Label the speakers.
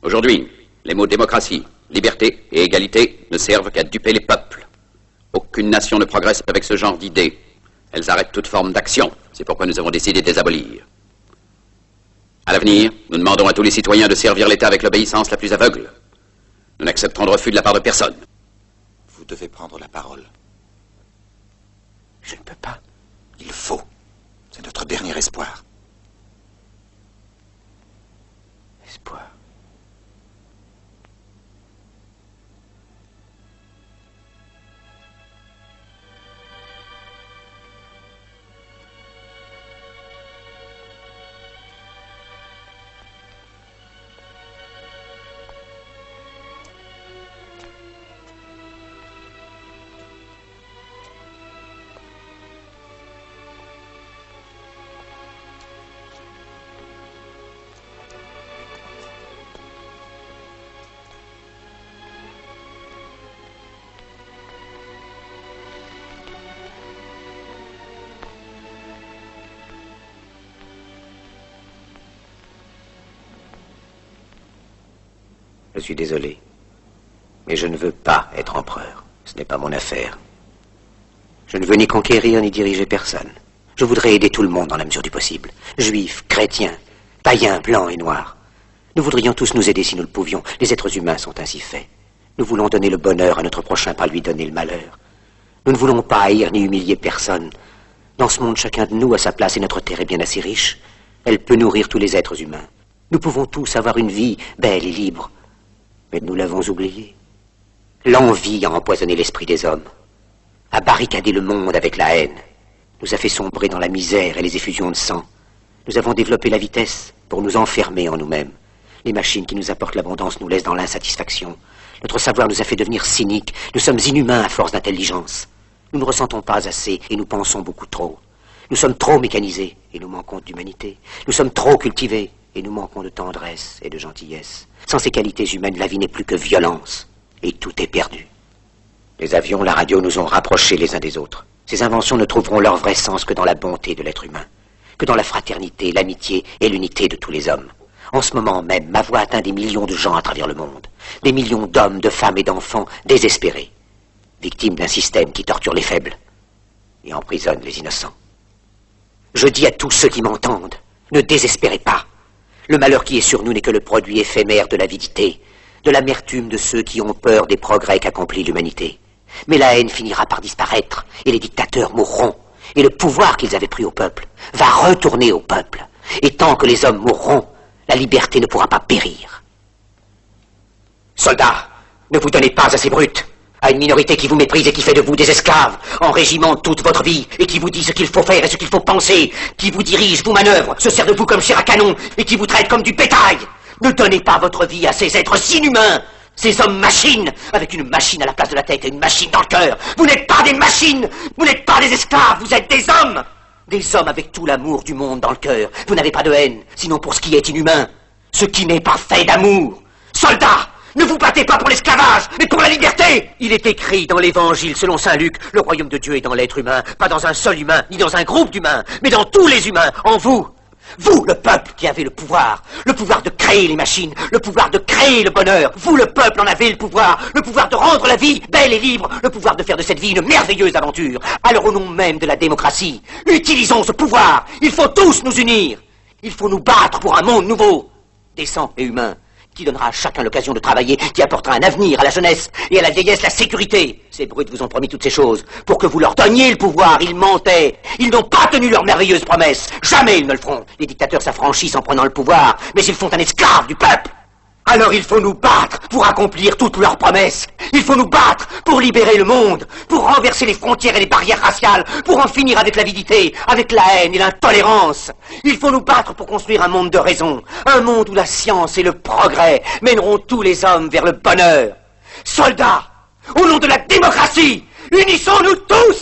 Speaker 1: Aujourd'hui, les mots démocratie, liberté et égalité ne servent qu'à duper les peuples. Aucune nation ne progresse avec ce genre d'idées. Elles arrêtent toute forme d'action. C'est pourquoi nous avons décidé de les abolir. À l'avenir, nous demandons à tous les citoyens de servir l'État avec l'obéissance la plus aveugle. Nous n'accepterons de refus de la part de personne.
Speaker 2: Vous devez prendre la parole.
Speaker 3: Je ne peux pas.
Speaker 2: Il faut. C'est notre dernier espoir.
Speaker 3: Espoir. Je suis désolé, mais je ne veux pas être empereur. Ce n'est pas mon affaire. Je ne veux ni conquérir ni diriger personne. Je voudrais aider tout le monde dans la mesure du possible. Juifs, chrétiens, païens, blancs et noirs. Nous voudrions tous nous aider si nous le pouvions. Les êtres humains sont ainsi faits. Nous voulons donner le bonheur à notre prochain, pas lui donner le malheur. Nous ne voulons pas haïr ni humilier personne. Dans ce monde, chacun de nous a sa place et notre terre est bien assez riche. Elle peut nourrir tous les êtres humains. Nous pouvons tous avoir une vie belle et libre. Mais nous l'avons oublié. L'envie a empoisonné l'esprit des hommes, a barricadé le monde avec la haine, nous a fait sombrer dans la misère et les effusions de sang. Nous avons développé la vitesse pour nous enfermer en nous-mêmes. Les machines qui nous apportent l'abondance nous laissent dans l'insatisfaction. Notre savoir nous a fait devenir cyniques. Nous sommes inhumains à force d'intelligence. Nous ne ressentons pas assez et nous pensons beaucoup trop. Nous sommes trop mécanisés et nous manquons d'humanité. Nous sommes trop cultivés et nous manquons de tendresse et de gentillesse. Sans ces qualités humaines, la vie n'est plus que violence. Et tout est perdu. Les avions, la radio nous ont rapprochés les uns des autres. Ces inventions ne trouveront leur vrai sens que dans la bonté de l'être humain, que dans la fraternité, l'amitié et l'unité de tous les hommes. En ce moment même, ma voix atteint des millions de gens à travers le monde. Des millions d'hommes, de femmes et d'enfants désespérés, victimes d'un système qui torture les faibles et emprisonne les innocents. Je dis à tous ceux qui m'entendent, ne désespérez pas. Le malheur qui est sur nous n'est que le produit éphémère de l'avidité, de l'amertume de ceux qui ont peur des progrès qu'accomplit l'humanité. Mais la haine finira par disparaître, et les dictateurs mourront, et le pouvoir qu'ils avaient pris au peuple va retourner au peuple. Et tant que les hommes mourront, la liberté ne pourra pas périr. Soldats, ne vous donnez pas à ces brutes, à une minorité qui vous méprise et qui fait de vous des esclaves, en régiment toute votre vie, et qui vous dit ce qu'il faut faire et ce qu'il faut penser, qui vous dirige, vous manœuvre, se sert de vous comme chair à canon, et qui vous traite comme du bétail. Ne donnez pas votre vie à ces êtres inhumains, ces hommes-machines, avec une machine à la place de la tête et une machine dans le cœur. Vous n'êtes pas des machines, vous n'êtes pas des esclaves, vous êtes des hommes. Des hommes avec tout l'amour du monde dans le cœur. Vous n'avez pas de haine, sinon pour ce qui est inhumain, ce qui n'est pas fait d'amour. Soldats, ne vous battez pas pour l'esclavage, mais pour la liberté. Il est écrit dans l'Évangile, selon saint Luc, le royaume de Dieu est dans l'être humain, pas dans un seul humain, ni dans un groupe d'humains, mais dans tous les humains, en vous. Vous, le peuple qui avez le pouvoir de créer les machines, le pouvoir de créer le bonheur. Vous, le peuple, en avez le pouvoir de rendre la vie belle et libre, le pouvoir de faire de cette vie une merveilleuse aventure. Alors au nom même de la démocratie, utilisons ce pouvoir. Il faut tous nous unir. Il faut nous battre pour un monde nouveau, décent et humain, qui donnera à chacun l'occasion de travailler, qui apportera un avenir à la jeunesse et à la vieillesse la sécurité. Ces brutes vous ont promis toutes ces choses pour que vous leur donniez le pouvoir. Ils mentaient. Ils n'ont pas tenu leurs merveilleuses promesses. Jamais ils ne le feront. Les dictateurs s'affranchissent en prenant le pouvoir, mais ils font un esclave du peuple. Alors il faut nous battre pour accomplir toutes leurs promesses. Il faut nous battre pour libérer le monde, pour renverser les frontières et les barrières raciales, pour en finir avec l'avidité, avec la haine et l'intolérance. Il faut nous battre pour construire un monde de raison, un monde où la science et le progrès mèneront tous les hommes vers le bonheur. Soldats, au nom de la démocratie, unissons-nous tous!